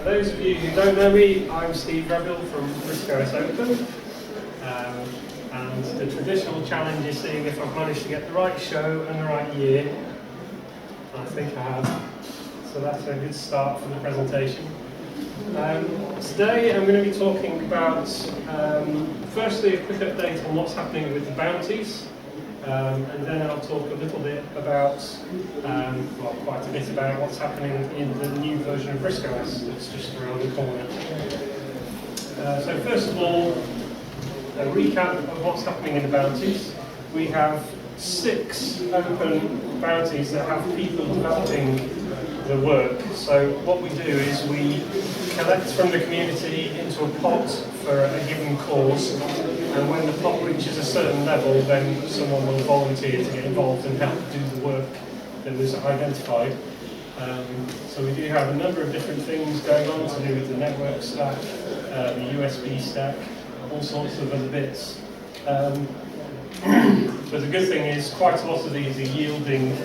For those of you who don't know me, I'm Revill from RISC Open. And the traditional challenge is seeing if I've managed to get the right show and the right year. I think I have. So that's a good start for the presentation. Today I'm going to be talking about, firstly, a quick update on what's happening with the bounties. And then I'll talk a little bit about, well, quite a bit about what's happening in the new version of RISC that's just around the corner. So first of all, a recap of what's happening in the bounties. We have 6 open bounties that have people developing the work. So what we do is we collect from the community into a pot for a given cause, and when the pot reaches a certain level, then someone will volunteer to get involved and help do the work that was identified. So we do have a number of different things going on to do with the network stack, the USB stack, all sorts of other bits. But the good thing is quite a lot of these are yielding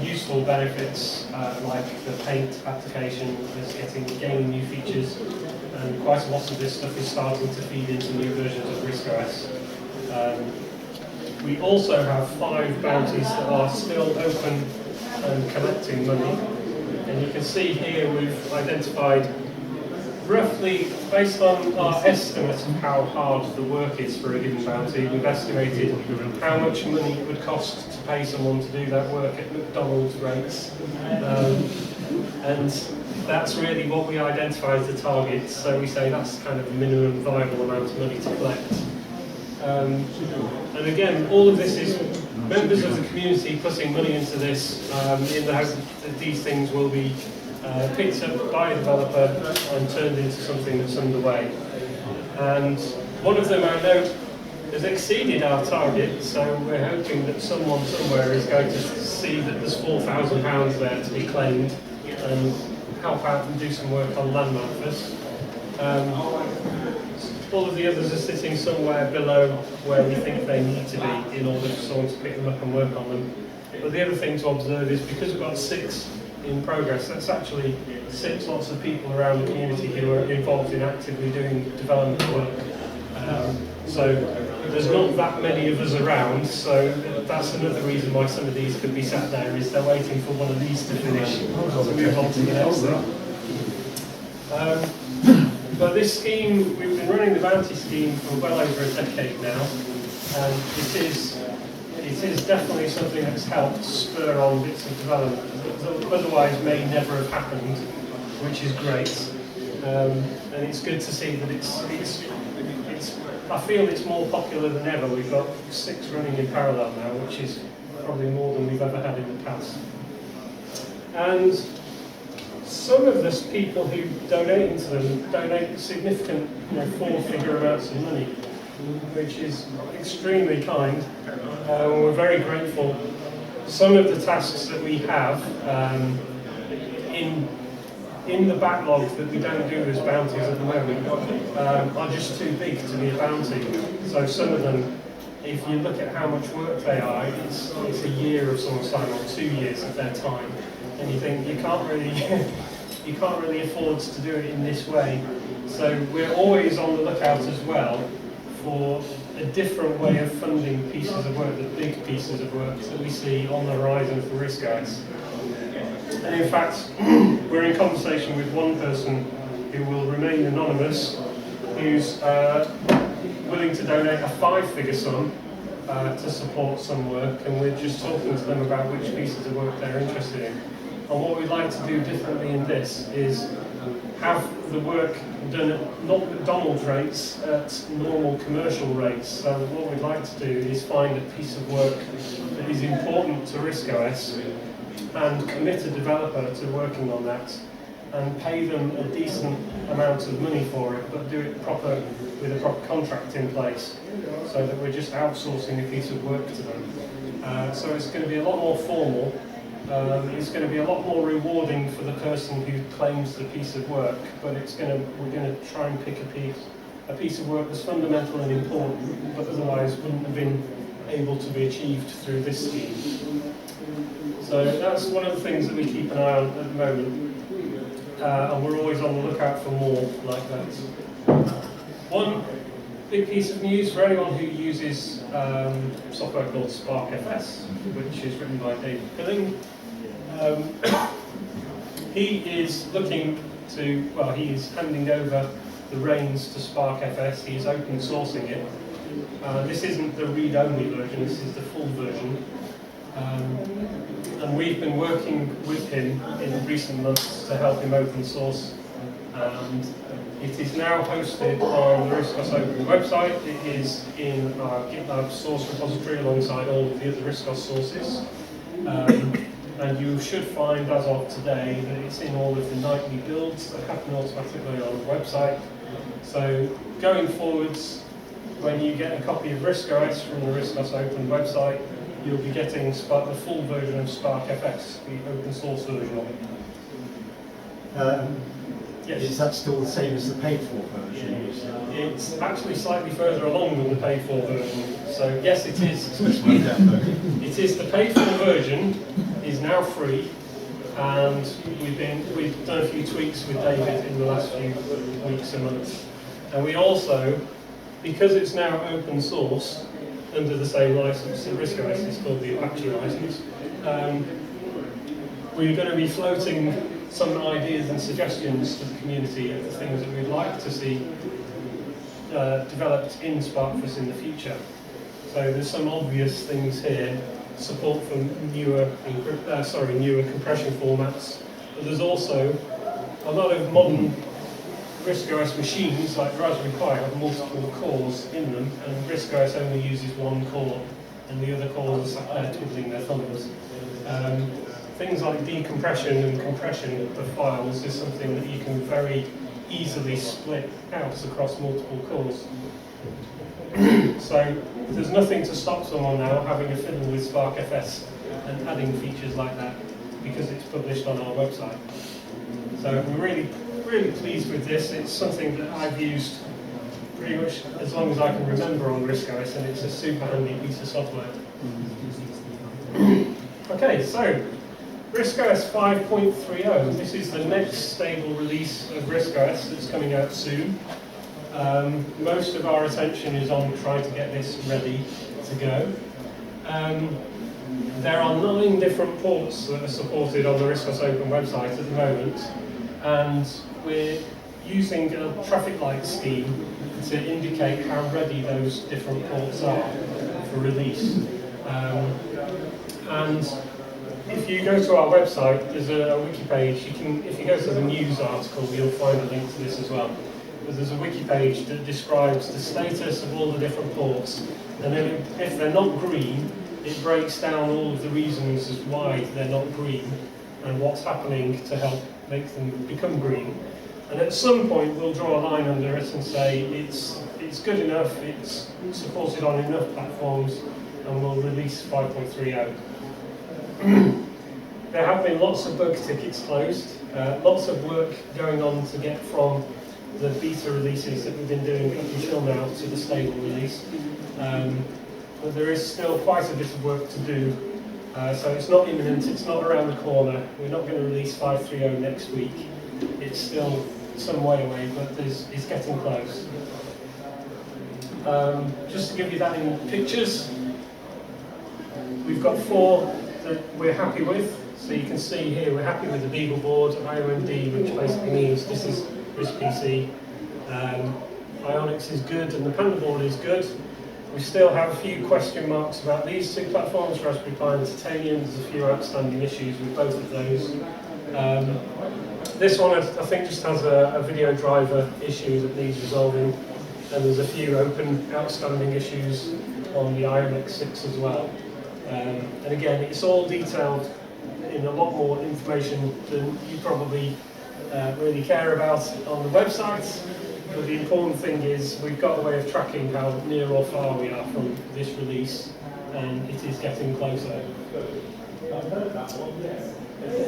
useful benefits, like the paint application is gaining new features, and quite a lot of this stuff is starting to feed into new versions of RISC. We also have 5 bounties that are still open and collecting money, and you can see here we've identified roughly, based on our estimate of how hard the work is for a given bounty, we've estimated how much money it would cost to pay someone to do that work at McDonald's rates. And that's really what we identify as the target, so we say that's kind of the minimum viable amount of money to collect. And again, all of this is members of the community putting money into this in the hope that these things will be picked up by a developer and turned into something that's underway. And one of them I know has exceeded our target, so we're hoping that someone somewhere is going to see that there's £4,000 there to be claimed and help out and do some work on land manifest. All of the others are sitting somewhere below where we think they need to be in order for someone to pick them up and work on them. But the other thing to observe is because we've got 6 in progress, that's actually 6 lots of people around the community who are involved in actively doing development work. So there's not that many of us around, so that's another reason why some of these could be sat there, is they're waiting for one of these to finish to move on to the next thing. But this scheme, we've been running the bounty scheme for well over a decade now, and it is definitely something that's helped spur on bits of development that otherwise may never have happened, which is great. And it's good to see that I feel it's more popular than ever. We've got 6 running in parallel now, which is probably more than we've ever had in the past. And some of the people who donate into them donate significant, 4-figure amounts of money, which is extremely kind. We're very grateful. Some of the tasks that we have in the backlog that we don't do as bounties at the moment are just too big to be a bounty. So some of them, if you look at how much work they are, it's a year of someone's time or 2 years of their time, and you think you can't really afford to do it in this way. So we're always on the lookout as well for a different way of funding pieces of work, the big pieces of work that we see on the horizon for RISC. And in fact, we're in conversation with one person who will remain anonymous, who's willing to donate a 5-figure sum to support some work, and we're just talking to them about which pieces of work they're interested in. And what we'd like to do differently in this is have the work done at not McDonald's rates, at normal commercial rates. So what we'd like to do is find a piece of work that is important to RISC and commit a developer to working on that and pay them a decent amount of money for it, but do it with a proper contract in place, so that we're just outsourcing a piece of work to them. So it's going to be a lot more formal. It's going to be a lot more rewarding for the person who claims the piece of work, but we're going to try and pick a piece of work that's fundamental and important, but otherwise wouldn't have been able to be achieved through this scheme. So that's one of the things that we keep an eye on at the moment. and we're always on the lookout for more like that. One big piece of news for anyone who uses software called SparkFS, which is written by David Pilling. He is looking to, well, he is handing over the reins to SparkFS. He is open sourcing it. This isn't the read-only version, this is the full version. And we've been working with him in recent months to help him open source. And it is now hosted on the RISC Open website. It is in our GitLab source repository alongside all of the other RISC sources. And you should find, as of today, that it's in all of the nightly builds that happen automatically on the website. So going forwards, when you get a copy of RISC-OS from the RISC Open website, you'll be getting the full version of SparkFS, the open source version of it. Yes. Is that still the same as the paid-for version? It's actually slightly further along than the paid-for version. So yes, it is. It is the paid-for version is now free, and we've done a few tweaks with David in the last few weeks and months. And we also, because it's now open source under the same license, the RISC-OS is called the Apache license, we're going to be floating some ideas and suggestions to the community of the things that we'd like to see developed in SparkFS in the future. So there's some obvious things here: support for newer compression formats. But there's also a lot of modern RISC-OS machines, like Raspberry Pi, have multiple cores in them, and RISC-OS only uses one core, and the other cores are twiddling their thumbs. Things like decompression and compression of files is something that you can very easily split out across multiple cores. So there's nothing to stop someone now having a fiddle with SparkFS and adding features like that because it's published on our website. So we're really pleased with this. It's something that I've used pretty much as long as I can remember on RISC-OS, and it's a super handy piece of software. Okay, so RISC-OS 5.30, this is the next stable release of RISC-OS that's coming out soon. Most of our attention is on trying to get this ready to go. There are 9 different ports that are supported on the RISC-OS Open website at the moment, and we're using a traffic light scheme to indicate how ready those different ports are for release. And if you go to our website, there's a wiki page. If you go to the news article, you'll find a link to this as well. But there's a wiki page that describes the status of all the different ports, and then if they're not green, it breaks down all of the reasons as why they're not green and what's happening to help make them become green. And at some point, we'll draw a line under it and say it's good enough, it's supported on enough platforms, and we'll release 5.30. There have been lots of bug tickets closed, lots of work going on to get from the beta releases that we've been doing up until now to the stable release. But there is still quite a bit of work to do, so it's not imminent, it's not around the corner. We're not going to release 5.30 next week. It's still some way away, but it's getting close. Just to give you that in pictures, we've got 4 that we're happy with. So you can see here we're happy with the Beagle board, IOMD, which basically means this is RISC PC. Ionix is good and the Panda board is good. We still have a few question marks about these 2 platforms, Raspberry Pi and Titanium. There's a few outstanding issues with both of those. This one I think just has a video driver issue that needs resolving, and there's a few open outstanding issues on the Ionix 6 as well. And again, it's all detailed in a lot more information than you probably really care about on the website. But the important thing is we've got a way of tracking how near or far we are from this release, and it is getting closer.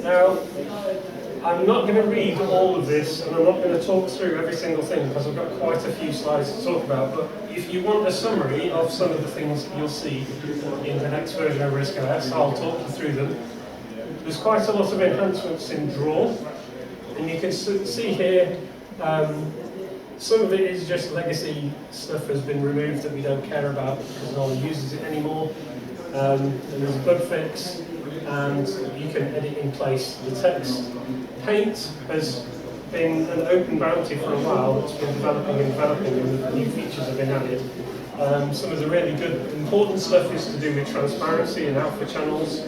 Now, I'm not going to read all of this, and I'm not going to talk through every single thing because I've got quite a few slides to talk about, but if you want a summary of some of the things you'll see in the next version of RISC-OS, I'll talk you through them. There's quite a lot of enhancements in Draw. And you can see here, some of it is just legacy stuff has been removed that we don't care about because no one uses it anymore. And there's a bug fix, and you can edit in place the text. Paint has been an open bounty for a while. It's been developing and developing, and new features have been added. Some of the really good, important stuff is to do with transparency and alpha channels.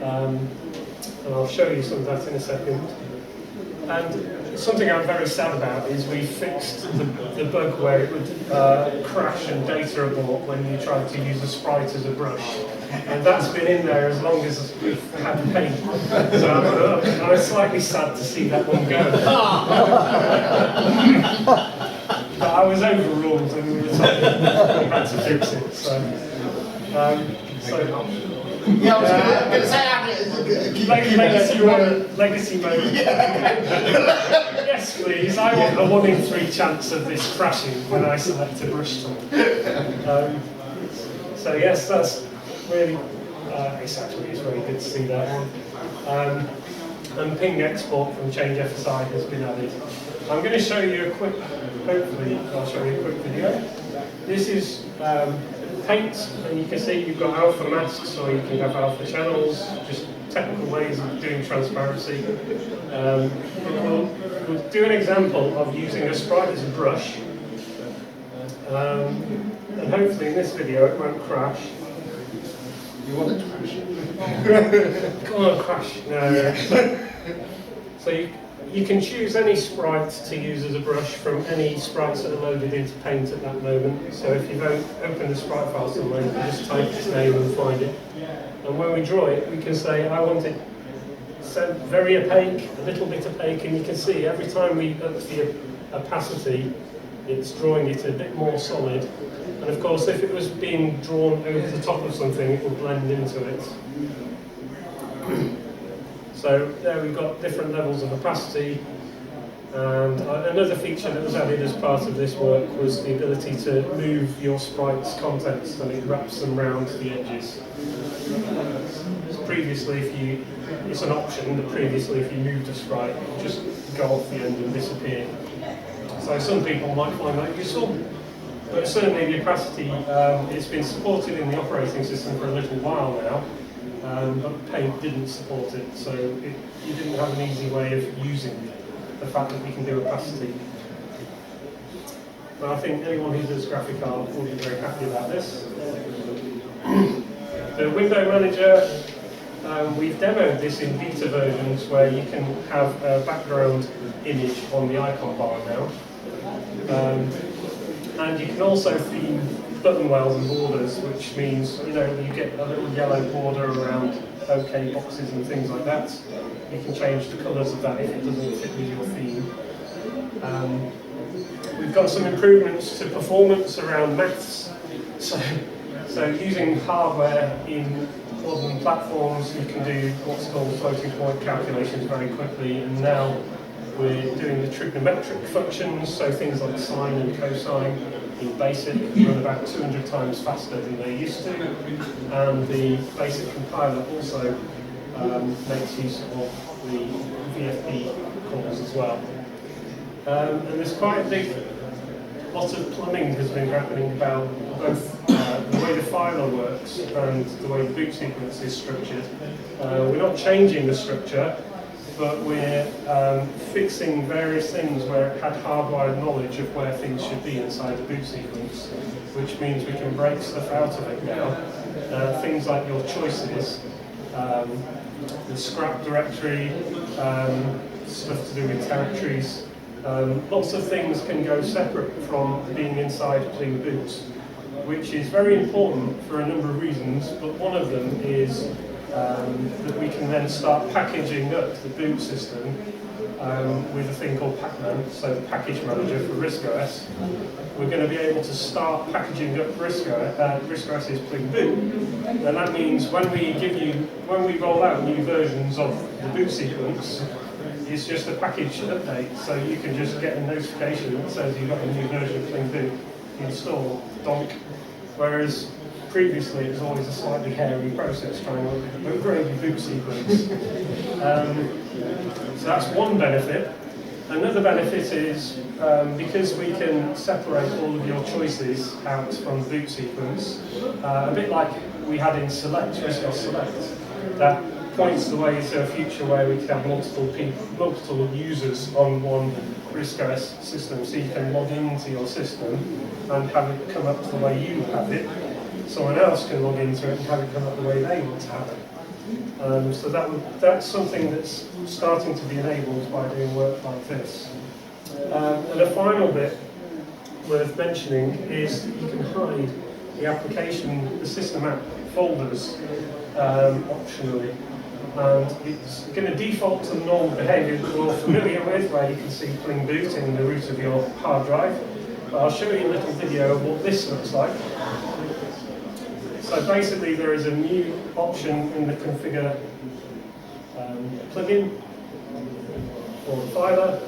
And I'll show you some of that in a second. And something I'm very sad about is we fixed the bug where it would crash and data abort when you tried to use a sprite as a brush. And that's been in there as long as we've had paint. So I'm slightly sad to see that one go. But I was overruled and we were told we had to fix it. So yeah, I was going to say legacy mode. Yes, please. I want a 1 in 3 chance of this crashing when I select a brush tool. So yes, that's really. It's very good to see that one. And ping export from change FSI has been added. I'm going to show you a quick. Hopefully, I'll show you a quick video. This is. Paint, and you can see you've got alpha masks, or you can have alpha channels, just technical ways of doing transparency. We'll do an example of using a sprite as a brush, and hopefully in this video it won't crash. You want it to crash? Come on, crash. No. So you can choose any sprite to use as a brush from any sprites that are loaded into Paint at that moment. So if you've opened the sprite file somewhere, you can just type its name and find it. And when we draw it, we can say, I want it very opaque, a little bit opaque, and you can see every time we up the opacity, it's drawing it a bit more solid. And of course, if it was being drawn over the top of something, it will blend into it. So there we've got different levels of opacity, and another feature that was added as part of this work was the ability to move your sprite's contents, and it wraps them around the edges. Previously, it's an option, but previously if you moved a sprite, it would just go off the end and disappear. So some people might find that useful, but certainly the opacity, it's been supported in the operating system for a little while now. But Paint didn't support it, so you didn't have an easy way of using the fact that we can do opacity. But I think anyone who does graphic art will be very happy about this. The window manager, we've demoed this in beta versions where you can have a background image on the icon bar now. And you can also theme button wells and borders, which means you get a little yellow border around OK boxes and things like that. You can change the colours of that if it doesn't fit with your theme. We've got some improvements to performance around maths. So using hardware in modern platforms, you can do what's called floating point calculations very quickly, and now we're doing the trigonometric functions, so things like sine and cosine in BASIC run about 200 times faster than they used to, and the BASIC compiler also makes use of the VFP calls as well. And there's quite a lot of plumbing has been happening about both the way the filer works and the way the boot sequence is structured. We're not changing the structure, but we're fixing various things where it had hardwired knowledge of where things should be inside the boot sequence, which means we can break stuff out of it now. Things like your choices, the scrap directory, stuff to do with territories. Lots of things can go separate from being inside clean boots, which is very important for a number of reasons, but one of them is that we can then start packaging up the boot system with a thing called Pacman, so the package manager for RISC OS. We're going to be able to start packaging up RISC OS's clean boot, and that means when we roll out new versions of the boot sequence, it's just a package update, so you can just get a notification that says you've got a new version of clean boot installed, donk. Whereas previously it was always a slightly hairy process trying to upgrade your boot sequence. So that's one benefit. Another benefit is because we can separate all of your choices out from the boot sequence, a bit like we had in Select, RISC Select, that points the way to a future where we could have multiple users on one RISC OS system, so you can log into your system and have it come up the way you have it. Someone else can log into it and have it come up the way they want to have it. So that's something that's starting to be enabled by doing work like this. And a final bit worth mentioning is that you can hide the application, the system app folders optionally. And it's going to default to the normal behavior that we're all familiar with, where you can see pling boot in the root of your hard drive. But I'll show you a little video of what this looks like. So basically there is a new option in the configure plugin for the filer.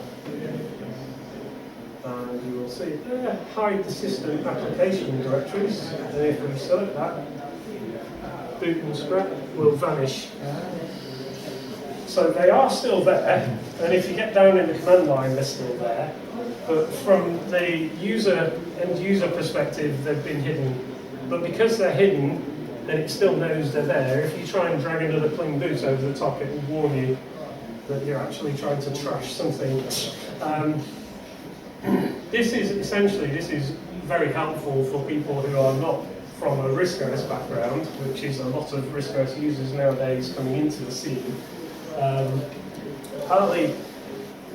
And you will see it there, hide the system application directories. And if we select that, boot and scrap will vanish. So they are still there, and if you get down in the command line, they're still there. But from the end user perspective, they've been hidden. But because they're hidden, then it still knows they're there. If you try and drag another pling boot over the top, it will warn you that you're actually trying to trash something. This is very helpful for people who are not from a RISC OS background, which is a lot of RISC OS users nowadays coming into the scene. Partly,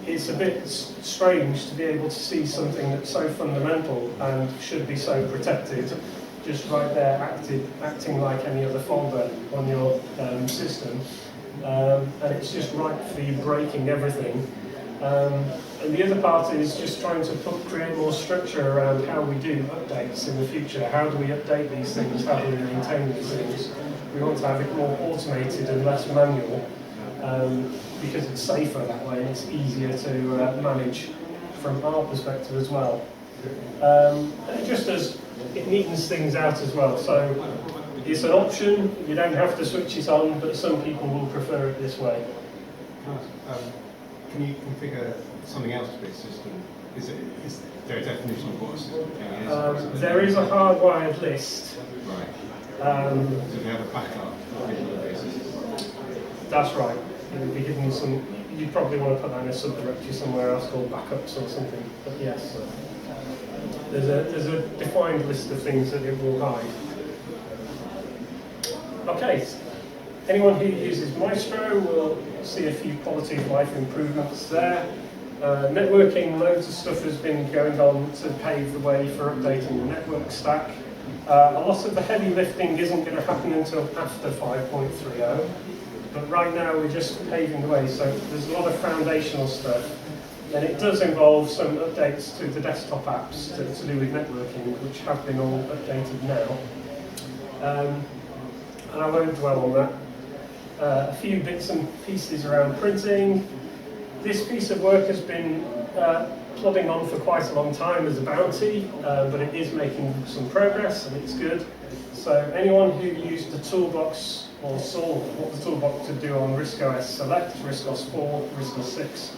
it's a bit strange to be able to see something that's so fundamental and should be so protected, just right there acting like any other folder on your system. And it's just right for you breaking everything. And the other part is just trying to create more structure around how we do updates in the future. How do we update these things? How do we maintain these things? We want to have it more automated and less manual, because it's safer that way and it's easier to manage from our perspective as well. And it just does, it neatens things out as well. So it's an option, you don't have to switch it on, but some people will prefer it this way. Can you configure something else to be a system? Is there a definition of what a system is? There is a hardwired list. Right. So if you have a backup, That's right. It would be given some. You'd probably want to put that in a subdirectory somewhere else called backups or something. But yes, there's a defined list of things that it will hide. Okay. Anyone who uses Maestro will see a few quality of life improvements there. Networking, loads of stuff has been going on to pave the way for updating the network stack. A lot of the heavy lifting isn't going to happen until after 5.30, but right now we're just paving the way, so there's a lot of foundational stuff. And it does involve some updates to the desktop apps to do with networking, which have been all updated now. And I won't dwell on that. A few bits and pieces around printing. This piece of work has been plodding on for quite a long time as a bounty, but it is making some progress and it's good. So anyone who used the toolbox or saw what the toolbox could do on RISC OS Select, RISC OS 4, RISC OS 6,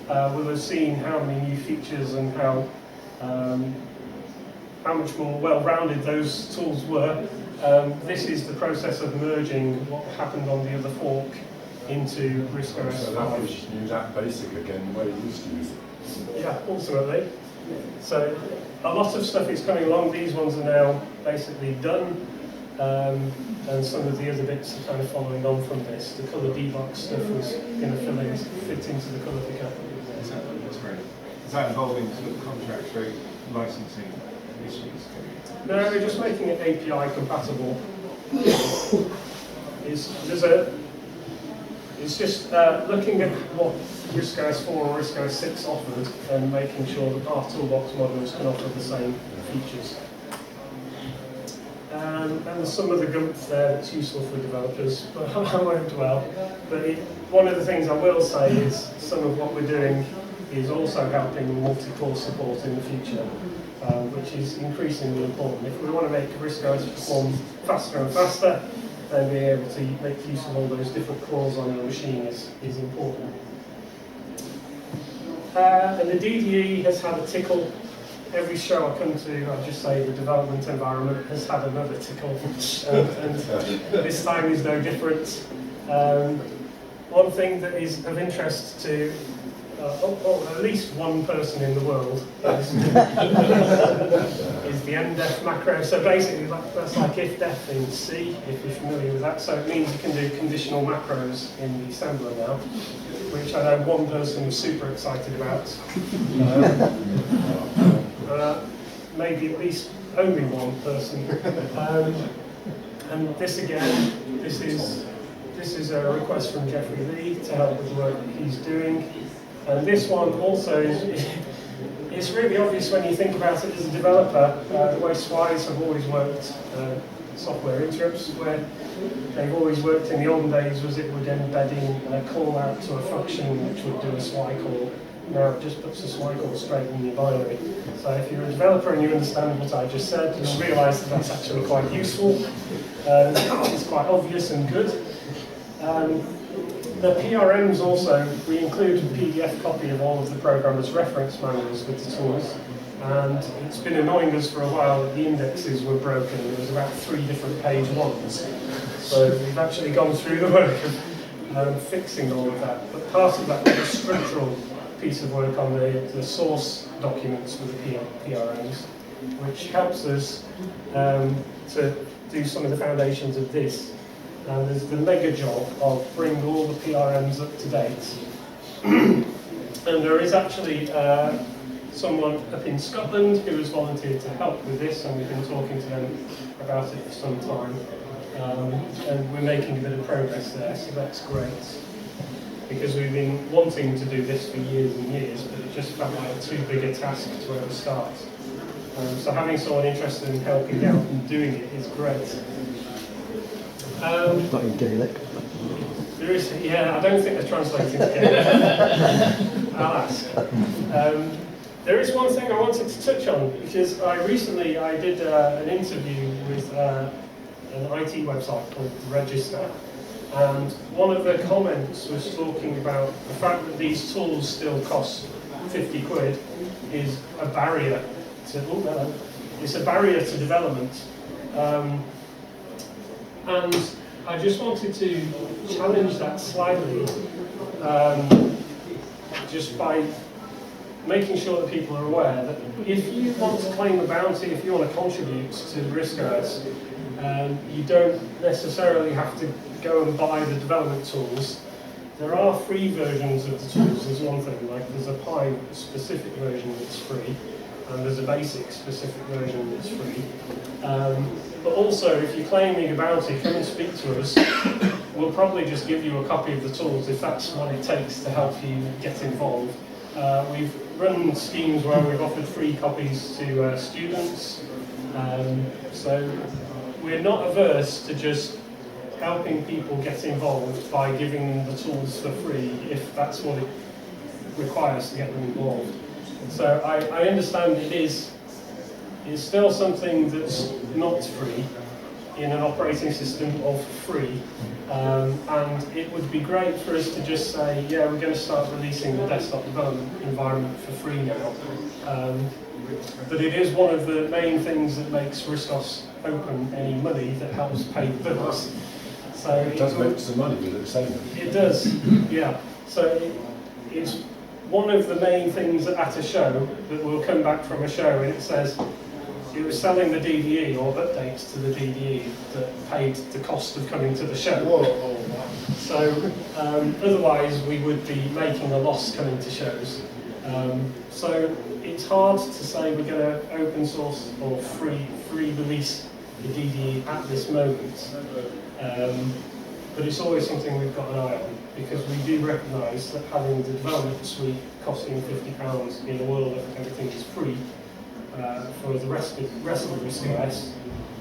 will have seen how many new features and how much more well-rounded those tools were. This is the process of merging what happened on the other fork into RISC OS 5. So that was use that basic again, the way you used to use it. Yeah, ultimately. So a lot of stuff is coming along. These ones are now basically done, and some of the other bits are kind of following on from this. The colour debug stuff was going to fit into the colour picker. That's great. Is that involving sort of contract rate licensing issues? No, we're just making it API compatible. It's just looking at what RISC OS 4 or RISC OS 6 offered and making sure that our toolbox modules can offer the same features. And there's some of the gump there that's useful for developers, but I won't dwell. But one of the things I will say is some of what we're doing is also helping multi-core support in the future, which is increasingly important. If we want to make RISC OS perform faster and faster, then being able to make use of all those different cores on your machine is important. And the DDE has had a tickle. Every show I come to, I just say the development environment has had another tickle, and this time is no different. One thing that is of interest to at least one person in the world is the mdef macro. So basically that's like if def in C, if you're familiar with that. So it means you can do conditional macros in the assembler now, which I know one person was super excited about. Maybe at least only one person. And this again, this is a request from Jeffrey Lee to help with the work that he's doing. And this one also is it's really obvious when you think about it as a developer. The way SWIs have always worked, software interrupts, where they've always worked in the olden days was it would embedding a call out to a function which would do a SWI call. Now it just puts a SWI call straight in your binary. So if you're a developer and you understand what I just said, you'll realise that that's actually quite useful. It's quite obvious and good. The PRMs also, we include a PDF copy of all of the programmers' reference manuals with the tools. And it's been annoying us for a while that the indexes were broken. There was about 3 different page ones. So we've actually gone through the work of fixing all of that. But part of that was a structural piece of work on the source documents for the PRMs, which helps us to do some of the foundations of this. And there's the mega job of bringing all the PRMs up to date. And there is actually someone up in Scotland who has volunteered to help with this, and we've been talking to them about it for some time. And we're making a bit of progress there, so that's great. Because we've been wanting to do this for years and years, but it just felt like too big a task to ever start. So having someone interested in helping out and doing it is great. Not in Gaelic. There is, yeah, I don't think they're translating to Gaelic. I'll ask. There is one thing I wanted to touch on, because I did an interview with an IT website called Register. And one of the comments was talking about the fact that these tools still cost 50 quid is a barrier to, it's a barrier to development. And I just wanted to challenge that slightly, just by making sure that people are aware that if you want to claim a bounty, if you want to contribute to RISC, you don't necessarily have to go and buy the development tools. There are free versions of the tools. There's one thing, like there's a Pi specific version that's free, and there's a basic specific version that's free. But also, if you're claiming a bounty, come and speak to us. We'll probably just give you a copy of the tools if that's what it takes to help you get involved. We've run schemes where we've offered free copies to students. So we're not averse to just helping people get involved by giving them the tools for free if that's what it requires to get them involved. So I understand it's still something that's not free in an operating system of free, and it would be great for us to just say, yeah, we're going to start releasing the desktop development environment for free now. But it is one of the main things that makes RISC open any money that helps pay the bills. So It does make some money with it, same. it does, yeah. So it's one of the main things at a show that will come back from a show and it says it was selling the DDE or updates to the DDE that paid the cost of coming to the show. Whoa. So otherwise we would be making a loss coming to shows. So it's hard to say we're going to open source or free release the DDE at this moment. But it's always something we've got an eye on, because we do recognise that having the development suite costing £50 in a world where everything is free for the rest of the RISC OS,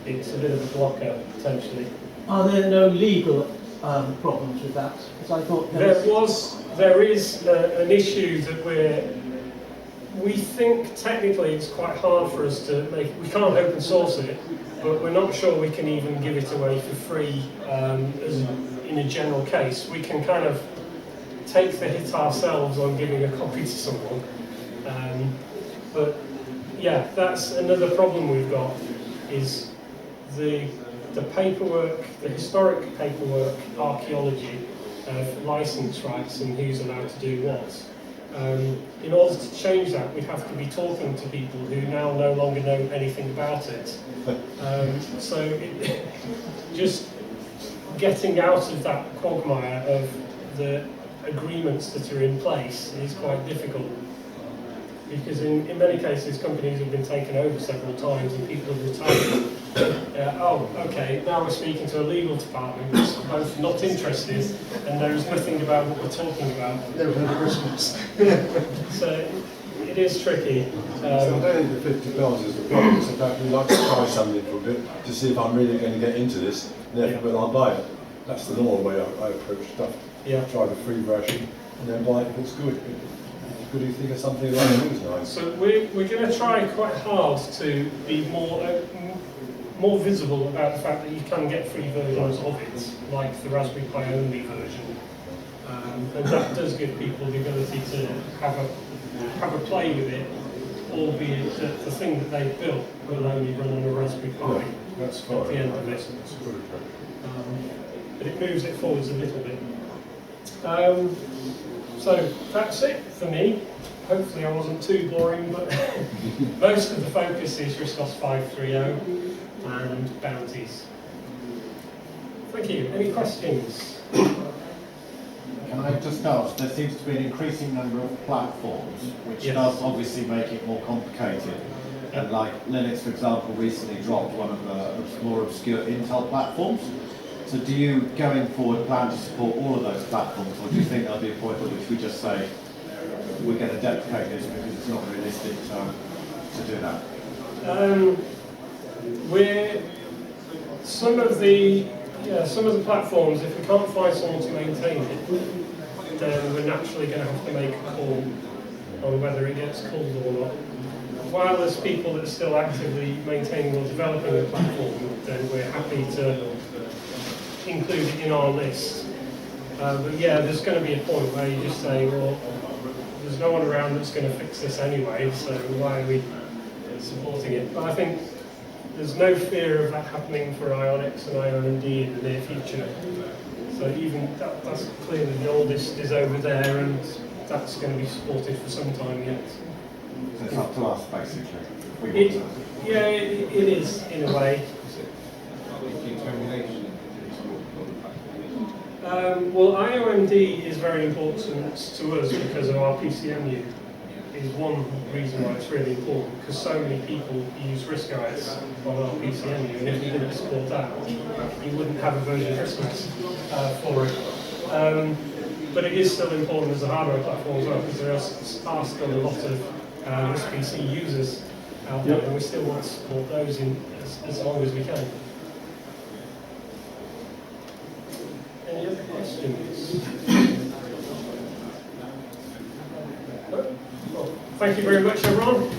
it's a bit of a blocker potentially. Are there no legal problems with that? Because I thought there is an issue that we think technically it's quite hard for us to make. We can't open source it, but we're not sure we can even give it away for free as in a general case. We can kind of take the hit ourselves on giving a copy to someone. But yeah, that's another problem we've got, is the paperwork, the historic paperwork, archaeology of license rights and who's allowed to do what. In order to change that, we'd have to be talking to people who now no longer know anything about it. Just getting out of that quagmire of the agreements that are in place is quite difficult. Because in many cases, companies have been taken over several times and people have retired. Oh, okay, now we're speaking to a legal department that's both not interested and knows nothing about what we're talking about. Never heard of Christmas. So it is tricky. So I don't think the £50 is the problem. It's the fact we'd like to try something for a bit to see if I'm really going to get into this, and therefore I'll buy it. That's the normal way I approach stuff. Yeah. Try the free version and then buy it if it's good. What do you think of something like that? It's nice. So we're going to try quite hard to be more visible about the fact that you can get free versions of it, like the Raspberry Pi only version, and that does give people the ability to have a play with it, albeit that the thing that they've built will only run on a Raspberry Pi That's at fine. the end of it. That's good. But it moves it forwards a little bit. So that's it for me. Hopefully I wasn't too boring, but most of the focus is RISC 530 and bounties. Thank you. Any questions? Can I just ask, there seems to be an increasing number of platforms, which Yes. does obviously make it more complicated. And like Linux, for example, recently dropped one of the more obscure Intel platforms. So do you, going forward, plan to support all of those platforms, or do you think there'll be a point at which we just say, we're going to deprecate this because it's not realistic to do that? Some of the platforms, if we can't find someone to maintain it, then we're naturally going to have to make a call on whether it gets called or not. While there's people that are still actively maintaining or developing the platform, then we're happy to include it in our list. But yeah, there's going to be a point where you just say, well, there's no one around that's going to fix this anyway, so why are we supporting it? But I think there's no fear of that happening for Ionix and IOND in the near future. So even that's clearly the oldest is over there, and that's going to be supported for some time yet. So it's up to us, basically. If we want to. Yeah, it is, in a way. Determination. Well, IOMD is very important to us because of our PCMU. Is one reason why it's really important, because so many people use RISC-OS on our PCMU, and if you didn't support that, you wouldn't have a version of RISC-OS for it. But it is still important as a hardware platform as well, because there are still a lot of RISC-PC users out there, and we still want to support those as long as we can. Any other questions? Well, thank you very much, everyone.